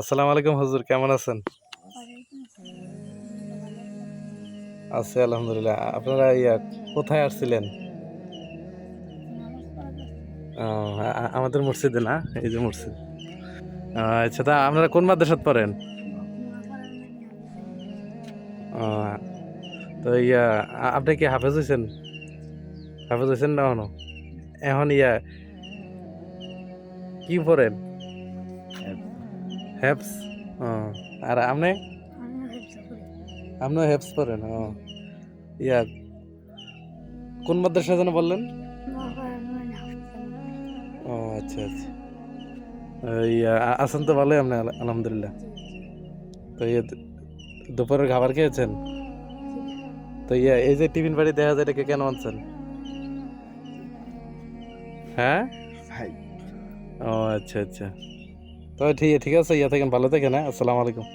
আসসালামু আলাইকুম হুজুর, কেমন আছেন? ওয়ালাইকুম আসসালাম। ভালো আছেন? আছি আলহামদুলিল্লাহ। আপনারা কোথায় আসছিলেন? নামাজ পড়া যাচ্ছিলাম। ও, আমাদের মসজিদে না? এই যে মসজিদ। আচ্ছা, তা আপনারা কোন মাদ্রাসাত পড়েন? নোয়াপাড়ার নানি হাফিজে। ও, তো আপনি কি হাফেজ হয়েছেন? হাফেজ হয়েছেন না এখনো? এখন কি পড়েন? হেফস। ও, আর আপনি? আমিও হেফজা করি। আপনিও হেফস পড়েন? ও, ইয়া কোন মাদ্রাসা যেন বললেন? নোয়াপাড়ার নানি হাফিজা মাদ্রাসা। ও, আচ্ছা আচ্ছা। আছেন তো ভালোই আপনি? আলহামদুলিল্লাহ। জি, জি, তো দুপুরের খাবার খেয়েছেন? জি, তো এই যে টিফিন বাড়ি দেখা যায়, এটাকে কেন আনছেন? হ্যাঁ। ভাই। ও, আচ্ছা আচ্ছা। তো ঠিক ঠিক আছে, থাকেন, ভালো থাকেন। হ্যাঁ, আসসালামু আলাইকুম।